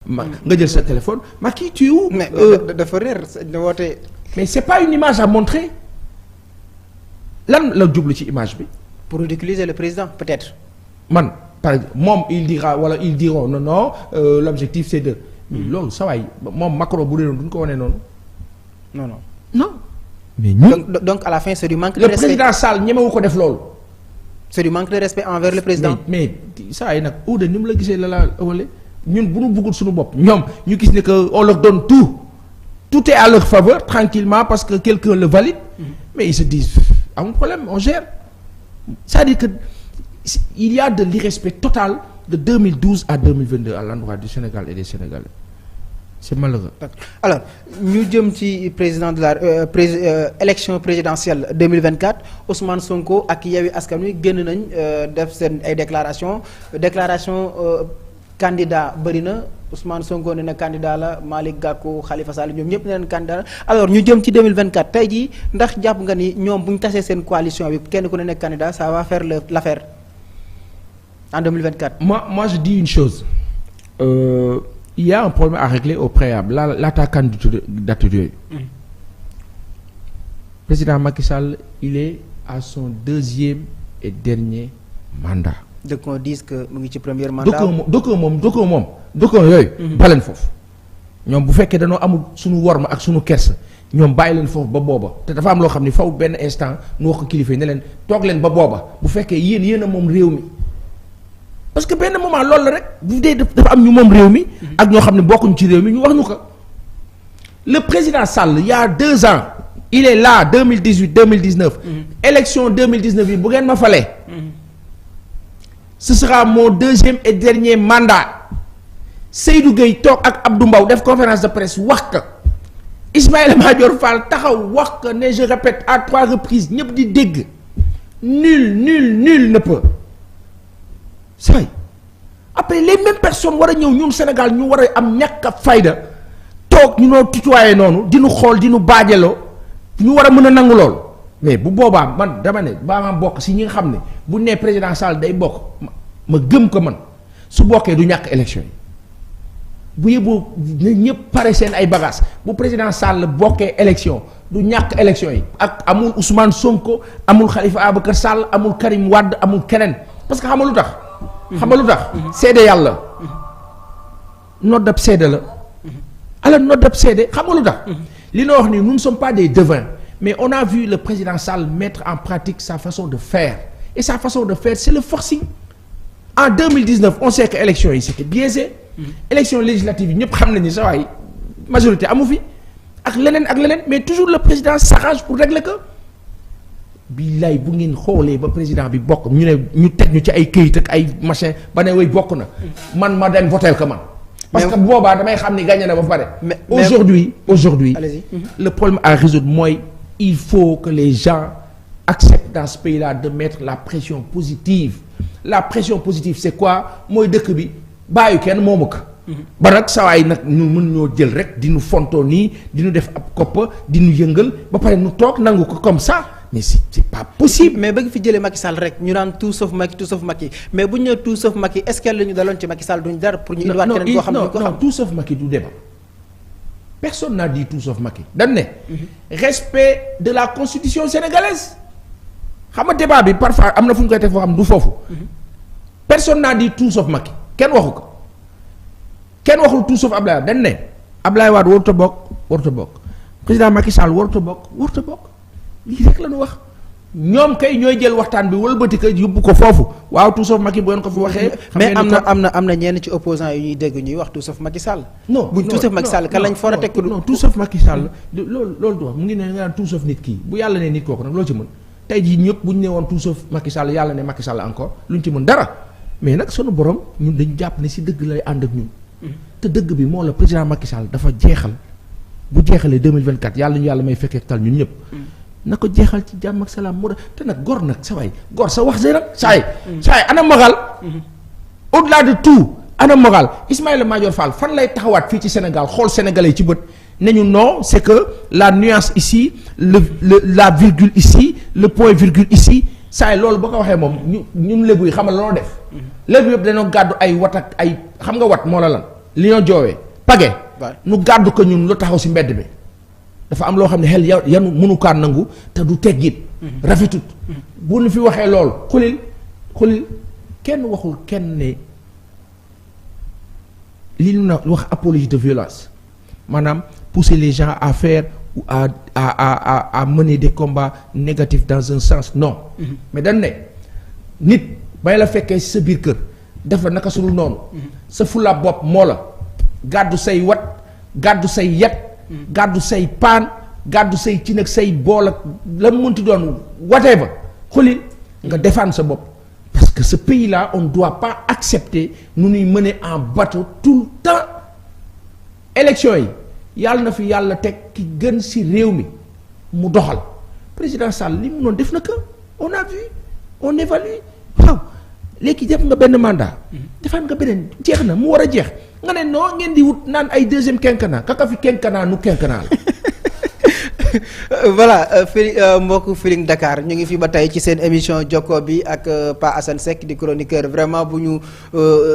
nga jël sa téléphone Macky tu es où. mais dafa réer woote. mais c'est pas une image à montrer lan la jublu ci image bi. pour ridiculiser le président peut-être. man par exemple moom il dira wala ils diront non l'objectif c'est de. loolu sa waay moom Macron bu dee noonu duñ ko wane noonu. non. mais ñun donc à la fin c'est du manque de le respect. président Sall ñemewu ko def loolu. c'est du manque de respect envers le président. mais saa yi nag Oudé ni mu la gisee la wala ñun bu ñu bëggul suñu bopp ñoom ñu gis ne que on leur donne tout est à leur faveur tranquillement parce que quelqu'un le valide. Mais ils se disent amul problème on gère. C'est-à-dire que il y a de l'irrespect total de 2012 à 2022 à l'endroit du Sénégal et des Sénégalais. C'est malheureux. Alors ñu jëm ci président de la élection présidentielle 2024 Ousmane Sonko ak Yewwi Askan Wi génn nañ def seen ay déclaration candidat bëri na Ousmane Sonko ne na candidat la Malick Gakou Khalifa Sall ñoom ñëpp ne leen candidat la alors ñu jëm ci 2024 tey jii ndax jàpp nga ni ñoom bu ñu tasee seen coalition bi kenn ku ne nekk candidat ça va faire l'affaire en 2024. moi je dis une chose. Il y a un problème à régler au préalable la candidature yooyu. Président Macky Sall il est à son 2e et dernier mandat. donc on dit que mu ngi ci premier mandat. dëkk moom yooyu. baleen foofu ñoom bu fekkee dañoo amul suñu worma ak suñu kersa ñoom bàyyi leen foofu ba booba te dafa am loo xam ni faw benn instant nu wax ko kilifa ne leen toog leen ba booba bu fekkee yéen a moom réew mi. parce que benn moment loolu la rek bu dee dafa am ñu moom réew mi. ak ñoo xam ne bokkuñ ci réew mi ñu wax ñu ko. le président Sall il y a 2 ans il est là 2018 2019. élection 2019 yi bu ngeen ma falee. ce sera mon 2e et dernier mandat. Seydou Gueye toog ak Abdou Mbow def conférence de presse wax ka Ismaïla Madior Fall taxaw wax ka ne je répète à 3 reprises ñëpp di dégg nul ne peut. say après les mêmes personnes war a ñëw ñun Sénégal ñu war a am ñàkk a fayda toog ñu noo tutoyé noonu di nu xool di nu baajeloo ñu war a mën a nangu lool mais bu boobaa man dama ne baa ma bokk si ñi nga xam ne bu nee président Sall day bokk ma gëm ko man su bokkee du ñàkk élection yi bu yëboo ne ñëpp pare seen ay bagages bu président Sall bokkee élection du ñàkk élection yi ak amul Ousmane Sonko amul Khalifa Ababacar Sall amul Karim Wade amul keneen parce que xam nga lu tax. xam nga lu tax. seede yàlla. noddab seede la. ala noddab seede xam nga lu tax. li na wax ni nous ne sommes pas des devins mais on a vu le président Sall mettre en pratique sa façon de faire et sa façon de faire c'est le forcing. En 2019 on sait que élection yi c'était biaisé. élection législative yi ñëpp xam nañu sa waay majorité amu fi ak leneen mais toujours le président s'arrange pour régler que. billaay bu ngeen xoolee ba président bi bokk ñu teg ñu ci ay këyit ak ay machin ba ne way bokk na man ma dem voter ko man. parce que boobaa damay xam ni gagné na ba pare. mais aujourd'hui le problème à résoudre mooy il faut que les gens acceptent dans ce pays-là de mettre la pression positive c'est quoi mooy dëkk bi bàyyi kenn moomu ko. ba nag sawaay nag ñu mën ñoo jël rek di ñu fontoo nii di ñu def ab koppa di ñu yëngal ba pare ñu toog nangu ko comme ça. mais c'est pas possible. mais bëgg fi jëlee Macky Sall rek ñu naan tout sauf Macky mais bu ñu nee tout sauf Macky est-ce que la ñu daloon ci Macky Sall duñ dara pour ñu indiwaat keneen koo xam ne ko xam. non tout sauf Macky du débat personne n'a dit tout sauf Macky dañ ne. respect de la constitution sénégalaise xam nga débat bi parfois am na fu ñu koy teg foo xam du foofu. personne n'a dit tout sauf Macky kenn waxu ko kenn waxul tout sauf Ablaye Wade dañ ne Ablaye Wade warut a bokk président Macky Sall warut a bokk. lii rek la ñu wax ñoom kay ñooy jël waxtaan bi wëlbati ko yóbbu ko foofu waaw tout sauf Macky bu ngeen ko fi waxee. mais am na ñenn ci opposants yi ñuy dégg ñuy wax tout sauf Macky Sall. buñ tout sauf Macky Sall kan lañ for a teg. non tout sauf Macky Sall loolu du wax mu ngi ne nga naan tout sauf nit kii bu yàlla ne nit kooku nag loo ci mën tey jii ñëpp bu ñu ne woon tout sauf Macky Sall yàlla ne Macky Sall encore luñ ci mën dara mais nag sunu borom ñun dañu jàpp ne si dëgg lay ànd ak ñun. te dëgg bi moo la président Macky Sall dafa jeexal bu jeexalee 2024 yàlla ñu yàlla may fekkee tal ñun ñëpp na ko jeexal ci jàmm ak salaam moo te nag gor nag sa waay gor sa wax see nag saay ana moral au-delà de tout ana moral Ismaïla Madior Fall fan lay taxawaat fii ci Sénégal xool sénégalais ci bët ne ñu non c'est que la nuance ici la virgule ici le point virgule ici saay loolu boo ko waxee moom ñun lébu yi xamal loo def lébu yëpp dañoo gàddu ay wat ak ay xam nga wat moo la lan li ñoo joowee page waaw nu gàddu ko ñun lu taxaw si mbedd bi dafa am loo xam ne xel yanu mënu kaan nangu te du teggit rafetut bu nu fi waxee loolu xulil kenn waxul kenn ne li ñu na wax apologie de violence maanaam pousser les gens à faire ou à mener des combats négatifs dans un sens non mais dañ ne nit bay la fekkee si sa biir kër def la naka sulu noonu sa fula bopp moo la gàddu say wat gàddu say yet gàddu say paan gàddu say ci nag say bool ak la mu mënti doon whatever xulil nga défendre sa bopp parce que ce pays là on ne doit pas accepter nu ñuy mener en bateau tout le temps élection yi yàlla na fi yàlla teg ki gën ci réew mi mu doxal président Sall li mu noonu def na ko on a vu on évalue waaw léegi def nga benn mandat defaat nga beneen jeex na mu war a jeex nga ne non ngeen di wut naan ay deuxième quinquennat kaka fi quinquennat nu quinquennat la voilà mbokk Feeling Dakar ñu ngi fi ba tey ci seen émission jokko bi ak Pa Assane Seck di chroniqueur vraiment bu ñu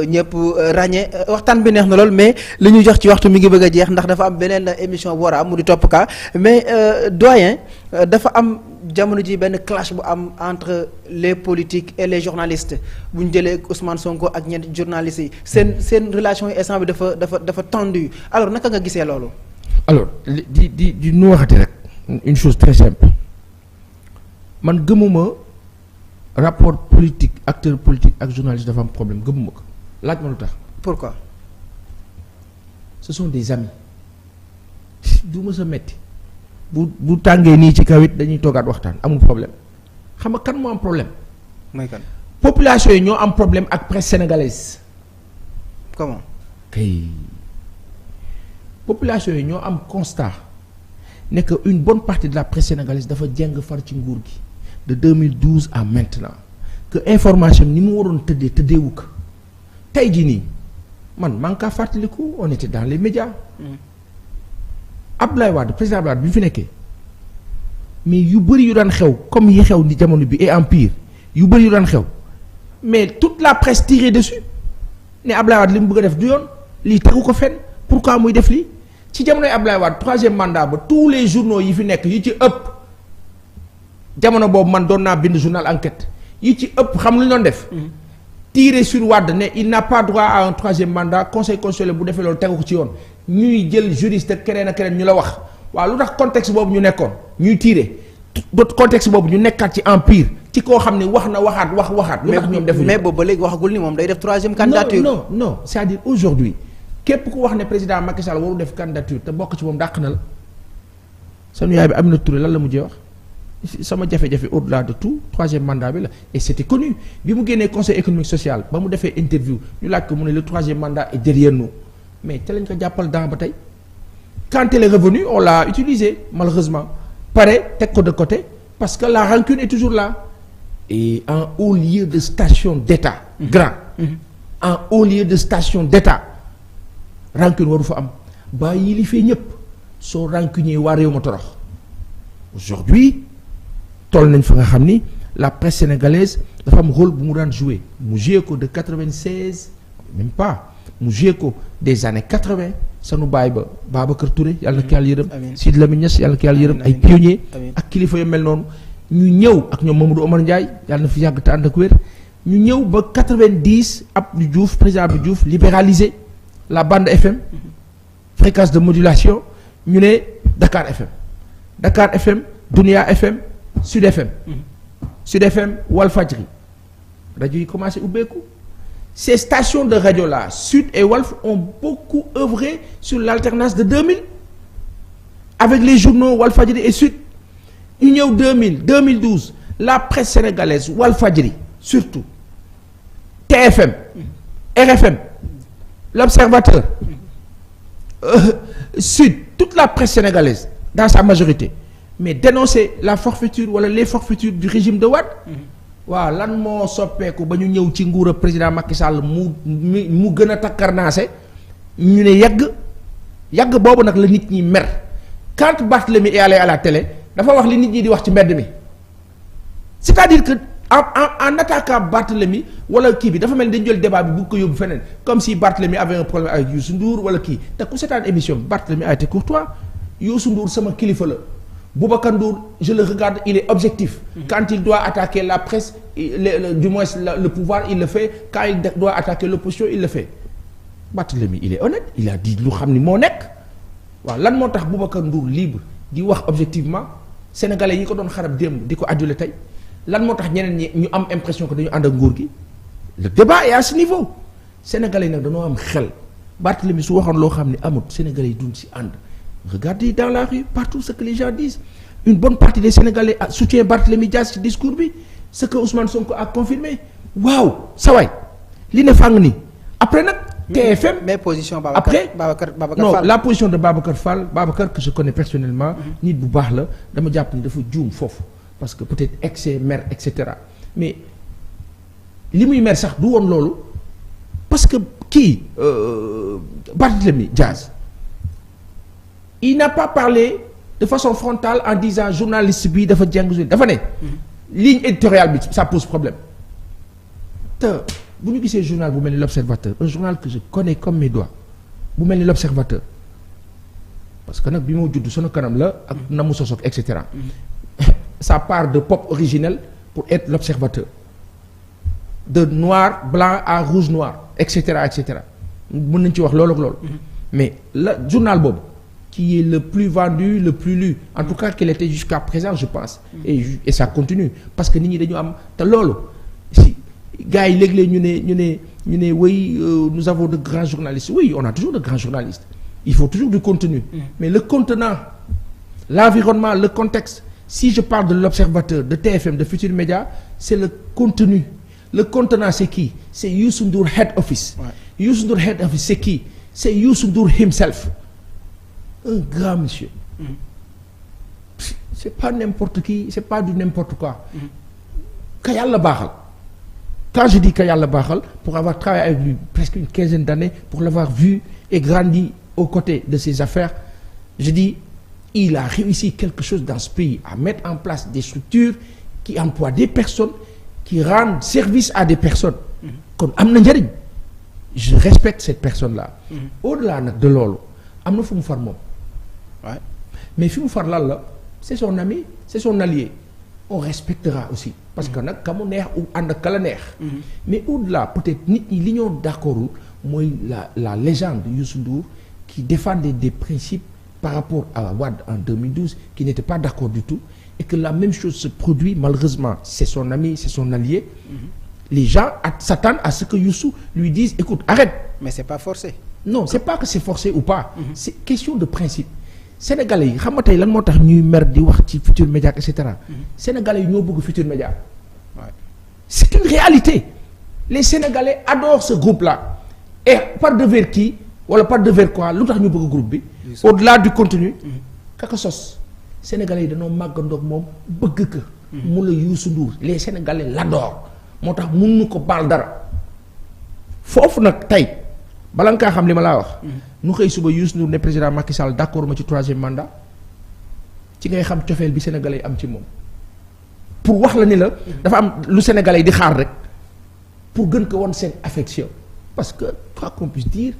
ñëpp ràññee waxtaan bi neex na lool mais li ñu jox ci waxtu mi ngi bëgg a jeex ndax dafa am beneen émission bu war a am mu di topp ka mais doyen dafa am jamono ji benn clash bu am entre les politiques et les journalistes bu ñu jëlee Ousmane Sonko ak ñeenti journalistes yi seen relation yi instant bi dafa tendu alors naka nga gisee loolu. alors di nu waxati rek une chose très simple man gëmuma rapport politique acteur politique ak journaliste dafa am problème gëmuma ko laaj ma lu tax. pourquoi. ce sont des amis du ma sa metti bu tàngee nii ci kaw it dañuy toogaat waxtaan amul problème xam nga kan moo am problème. mooy kan. population yi ñoo am problème ak presse sénégalaise. comment. kay population yi ñoo am constat ne que une bonne partie de la presse sénégalaise dafa jeng far ci nguur gi de 2012 à maintenant que information ni mu waroon tëddeewu ko tey jii nii man maa ngi kaa fàttaliku on était dans les médias. Abdoulaye Wade président Abdoulaye Wade bi mu fi nekkee mais yu bëri yu daan xew comme yi xew ni jamono bi et en pire yu bëri yu daan xew mais toute la presse tirée dessus ne Abdoulaye Wade li mu bëgg a def du yoon lii tegu ko fenn pourquoi muy def lii ci jamonoy Abdoulaye Wade troisième mandat ba tous les journaux yi fi nekk yi ci ëpp jamono boobu man doon naa bind journal enquête yi ci ëpp xam lu ñu doon def. tirer sur Wade ne il n'a pas droit à un troisième mandat conseil constitutionnel bu defee loolu tegu ko ci yoon ñuy jël juriste ak keneen ak keneen ñu la wax waaw lu tax contexte boobu ñu nekkoon ñuy tirer ba contexte boobu ñu nekkaat ci empire ci koo xam ne wax na waxaat. lu tax ñoom defuñu mais boobu ba léegi waxagul ni moom day def troisième candidature. non c'est-à-dire aujourd'hui képp ku wax ne président Macky Sall waru def candidature te bokk ci moom dàq na la sanu yaay bi Aminata Touré lan la mujjee wax. sama jafe-jafe au-delà de tout troisième mandat bi la et c'était connu bi mu génnee conseil économique social ba mu defee interview ñu laaj ko mu ne le troisième mandat est derrière nous mais te lañ ko jàppal dans ba tey quand elle est revenue on l'a utilisé malheureusement pare teg ko de côté parce que la rancune est toujours là et en haut lieu de station d'État en haut lieu de station d'État rancune waru fa am ba yi li fee ñëpp soo rancunier waa réew ma torox aujourd'hui toll nañ fa nga xam ni la presse sénégalaise dafa am rôle bu mu daan jouer mu joué ko de 96 même pas mu joué ko des années 80 sanu baay ba Babacar Touré yàlla na ko yàlla yërëm Sidy Lamine Niass yàlla na ko yàlla yërëm ay pionniers ak kilifa yu mel noonu ñu ñëw ak ñoom Mamadou Omar Ndiaye yàlla na fi yàgg te ànd ak wér ñu ñëw ba 90 Abdou Diouf président Abdou Diouf libéraliser la bande FM fréquence de modulation ñu ne Dakar FM Dunia FM Sud FM Sud FM Walfadjri rajo yi commencé ubbeeku ces stations de radio là Sud et Walf ont beaucoup œuvré sur l'alternance de 2000 avec les journaux Walfadjri et Sud ñu ñëw 2012 la presse sénégalaise Walfadjri surtout TFM RFM L'Observateur Sud toute la presse sénégalaise dans sa majorité mais dénoncer la forfaiture wala les forfaitures du régime de Wade waaw lan moo soppeeku ba ñu ñëw ci nguur a président Macky Sall mu gën a takkarnaase ñu ne yàgg boobu nag la nit ñi mer quand Barthélémy est allé à la télé dafa wax li nit ñi di wax ci mbedd mi c'est-à-dire que en attaquant Barthélemy wala kii bi dafa mel ni dañu jël débat bi bu ko yóbbu feneen comme si Barthélemy avait un problème avec Youssou Ndour wala kii te ku seetaan émission bi Barthélemy a été courtois Youssou Ndour sama kilifa la Boubacar Ndour je le regarde il est objectif. Quand il doit attaquer la presse du moins le pouvoir il le fait quand il doit attaquer l'opposition il le fait Barthélemy il est honnête il a dit lu xam ni moo nekk waaw lan moo tax Boubacar Ndour libre di wax objectivement sénégalais yi ko doon xarab démb di ko adulé tey lan moo tax ñeneen ñi ñu am impression que dañu ànd ak nguur gi le débat est à ce niveau sénégalais yi nag dañoo am xel Barthélemy su waxoon loo xam ne amut sénégalais yi duñ si ànd regardez dans la rue partout ce que les gens disent une bonne partie des sénégalais soutient Barthélemy Dias ci discours bi ce que Ousmane Sonko a confirmé waaw sawaay li ne fàng ni après nag TFM mais position Babacar non Fall. la position de Babacar Fall Babacar que je connais personnellement nit bu baax la dama jàpp ni dafa juum foofu parce que peut-être excès mer et cetera mais li muy mer sax du woon loolu parce que kii Barthélemy Dias il n'a pas parlé de façon frontale en disant journaliste bi dafa jàng dafa ne ligne éditoriale bi ça pose problème te bu ñu gisee journal bu mel ni l'Observateur un journal que je connais comme mes doigts bu mel ni l'Observateur parce que nag bi moo judd sunu kanam la ak na mu sosoog et cetera ça part de pop originel pour être l'Observateur de noir blanc à rouge noir et cetera mën nañ ci wax loolu ak loolu mais la journal boobu qui est le plus vendu le plus lu en tout cas qu'il était jusqu'à présent je pense et ça continue parce que nit ñi dañu am te loolu si gars yi léeg-léeg ñu ne oui nous avons de grands journalistes oui on a toujours de grands journalistes il faut toujours du contenu mais le contenant l'environnement le contexte si je parle de l'Observateur de TFM de Futurs Médias c'est le contenu le contenant c'est qui c'est Youssou Ndour head office Youssou Ndour head office c'est qui c'est Youssou Ndour himself un grand monsieur c'est pas n'importe qui c'est pas du n'importe quoi ka yàlla baaxal quand je dis que yàlla baaxal pour avoir travaillé avec lui presque une quinzaine d'années pour l'avoir vu et grandi aux côtés de ses affaires je dis il a réussi quelque chose dans ce pays à mettre en place des structures qui emploient des personnes qui rendent service à des personnes kon am na njëriñ je respecte cette personne là au-delà nag de loolu am na fu mu far moom mais fi mu far lan la c'est son ami c'est son allié on respectera aussi parce que nag ka mu neex ou ànd ak ka la neex mais au-delà peut-être nit ñi li ñoo d'accordul mooy la légende Youssou Ndour qui défendait des principes par rapport à Wade en 2012 qui n'était pas d'accord du tout et que la même chose se produit malheureusement c'est son ami c'est son allié les gens s'attendent à ce que Youssou lui dise écoute arrête mais c'est pas forcé non c'est pas que c'est forcé ou pas c'est question de principe sénégalais yi xam nga tey lan moo tax ñuy mer di wax ci Futurs Médias et cetera sénégalais yi ñoo bëgg Futurs Médias c'est une réalité les sénégalais adorent ce groupe là et par devers qui wala par devers quoi lu tax ñu bëgg groupe bi au-delà du contenu kaka sos sénégalais yi dañoo màggandoog moom bëgg ka mu la Youssou Ndour les sénégalais l'adorent moo tax mënuñu ko baal dara foofu nag tey bala nga kaa xam li ma laa wax nu xëy suba Youssou Ndour ne président Macky Sall d'accord ma ci 3e mandat ci ngay xam cofeel bi sénégalais yi am ci moom pour wax la ni la dafa am lu sénégalais yi di xaar rek pour gën ko won seen affection parce que quoi qu'on puisse dire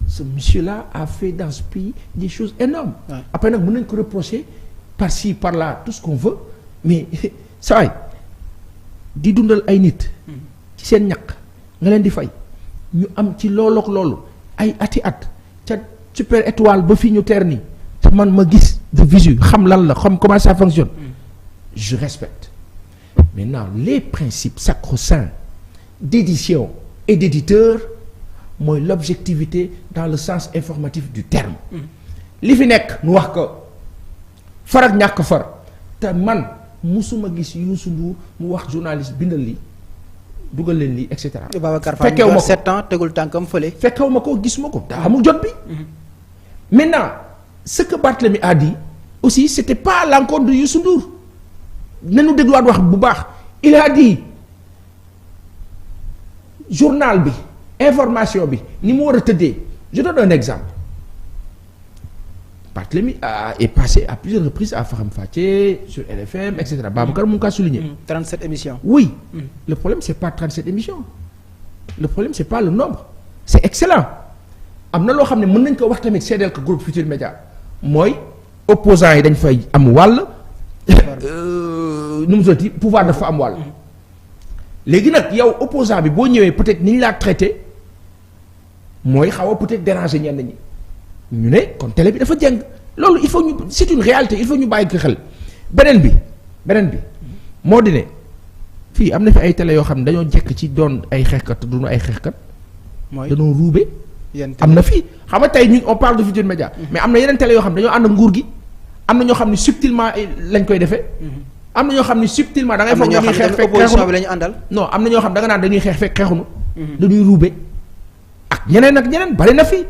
ce monsieur-là a fait dans ce pays des choses énormes après nag mën nañ ko reprocher par-ci par-là tout ce qu'on veut mais saa yi di dundal ay nit ci seen ñaq nga leen di fay ñu am ci loolu ak loolu ay ati at ca Super Étoile ba fii ñu teer nii te man ma gis de visu xam lan la xam comment ça fonctionne je respecte maintenant les principes sacro-saints d'édition et d'éditeur mooy l'objectivité dans le sens informatif du terme li fi nekk nu wax ko far ak ñàkk far te man musuma gis Youssou Ndour mu wax journaliste bindal lii dugal leen lii et cetera. Babacar Fall fekkewu ma ko 7 ans tegul tànkam fële. fekkewu ma ko gis ma ko daa amul jot bi. maintenant ce que Barthélemy a dit aussi c'était pas à l'encontre de Youssou Ndour nañu dégluwaat wax bu baax il a dit journal bi information bi ni mu war a tëddee je donne un exemple Barthélémy est passé à plusieurs reprises à Faram Facce sur RFM et cetera Babacar mu ngi kaa souligné. 37 émissions. oui. Le problème c'est pas 37 émissions. Le problème c'est pas le nombre. c'est excellent. am na loo xam ne mën nañ ko wax tamit seedeel ko groupe Futurs Médias mooy opposants yi dañ fay am wàll. nu mu tuddati pouvoir dafa am wàll. léegi nag yow opposant bi boo ñëwee peut-être ni ñu laa traité mooy xaw a peut-être déranger ñenn ñi ñu ne kon télé bi dafa jeng loolu il faut ñu c'est une réalité il faut ñu bàyyi ko xel beneen bi moo di ne fii am na fi ay télé yoo xam ne dañoo jekk ci doon ay xeexkat te duñu ay xeexkat. mooy dañoo ruube. am na fii xam nga tey ñu on parle de Futurs Médias mais am na yeneen télé yoo xam ne dañoo ànd ak nguur gi am na ñoo xam ne subtilement lañ koy defee. am na ñoo xam ne subtilement da ngay foog dañuy xeex fekk opposition bi la ñu àndal. non am na ñoo xam da nga naan dañuy xeex fekk xeexuñu. dañuy ruube ak ñeneen bari na fi